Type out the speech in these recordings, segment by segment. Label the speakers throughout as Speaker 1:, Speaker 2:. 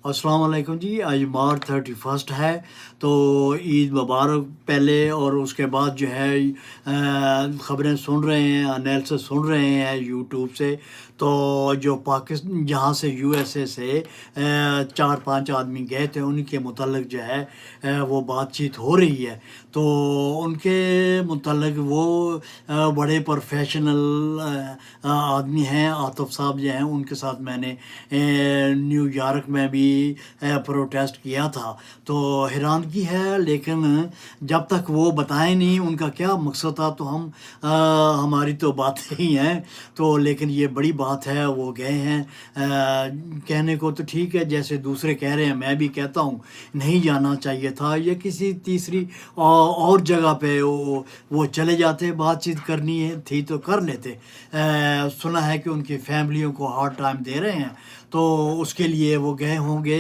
Speaker 1: अस्सलाम वालेकुम जी। आज मार्च 31 है, तो ईद मुबारक पहले, और उसके बाद जो है ख़बरें सुन रहे हैं, एनालिसिस सुन रहे हैं यूट्यूब से। तो जो पाकिस्तान जहाँ से यूएसए से 4-5 आदमी गए थे, उनके मुतल्लिक़ जो है वो बातचीत हो रही है। तो उनके मुतल्लिक़ वो बड़े प्रोफेशनल आदमी हैं, आतिफ़ साहब जो हैं, उनके साथ मैंने न्यूयॉर्क में भी प्रोटेस्ट किया था। तो हैरानगी है, लेकिन जब तक वो बताएं नहीं उनका क्या मकसद था, तो हम हमारी तो बातें ही हैं। तो लेकिन ये बड़ी बात है, वो गए हैं। कहने को तो ठीक है, जैसे दूसरे कह रहे हैं, मैं भी कहता हूँ नहीं जाना चाहिए था, या किसी तीसरी और जगह पे वो चले जाते, बातचीत करनी है थी तो कर लेते। सुना है कि उनकी फैमिलियों को हार्ड टाइम दे रहे हैं, तो उसके लिए वो गए होंगे।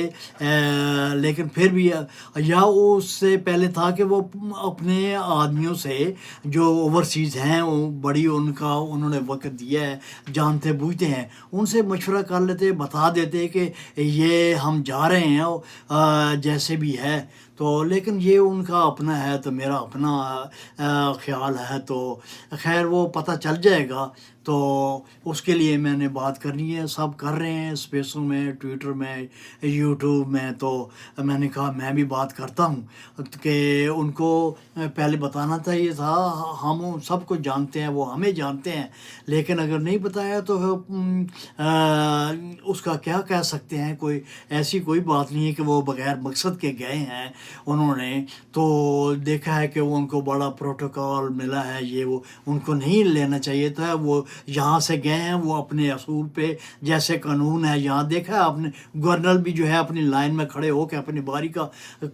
Speaker 1: लेकिन फिर भी या उससे पहले था कि वो अपने आदमियों से जो ओवरसीज़ हैं, वो बड़ी उनका उन्होंने वक़्त दिया है, जानते बूझते हैं, उनसे मशवरा कर लेते, बता देते कि ये हम जा रहे हैं, जैसे भी है। तो लेकिन ये उनका अपना है, तो मेरा अपना ख़्याल है, तो खैर वो पता चल जाएगा। तो उसके लिए मैंने बात करनी है, सब कर रहे हैं स्पेसों में, ट्विटर में, यूट्यूब में। तो मैंने कहा मैं भी बात करता हूँ कि उनको पहले बताना चाहिए था। हम सब कुछ जानते हैं, वो हमें जानते हैं, लेकिन अगर नहीं बताया तो उसका क्या कह सकते हैं। कोई ऐसी कोई बात नहीं है कि वो बग़ैर मकसद के गए हैं। उन्होंने तो देखा है कि वो उनको बड़ा प्रोटोकॉल मिला है, ये वो उनको नहीं लेना चाहिए था। वो यहाँ से गए हैं, वो अपने असूल पे, जैसे कानून है यहाँ देखा है आपने, गवर्नर भी जो है अपनी लाइन में खड़े होकर अपनी बारी का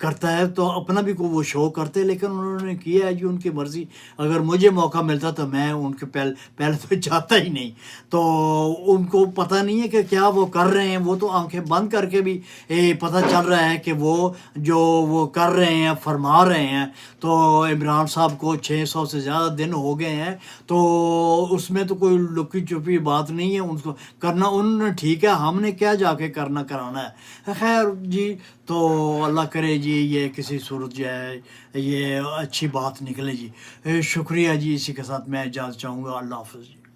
Speaker 1: करता है, तो अपना भी को वो शो करते, लेकिन उन्होंने किया है जी उनकी मर्ज़ी। अगर मुझे मौका मिलता तो मैं उनके पहले पहले तो जाता ही नहीं। तो उनको पता नहीं है कि क्या वो कर रहे हैं। वो तो आंखें बंद करके भी पता चल रहा है कि वो जो वो कर रहे हैं, फरमा रहे हैं। तो इमरान साहब को 600 से ज़्यादा दिन हो गए हैं, तो उसमें तो कोई लुकी छुपी बात नहीं है। उनको करना उन्होंने ठीक है, हमने क्या जाके करना कराना है। खैर जी, तो अल्लाह करे जी ये किसी सूरत जो है ये अच्छी बात निकले जी। शुक्रिया जी, इसी के साथ मैं इजाज़त चाहूँगा। अल्लाह हाफ़िज़ जी।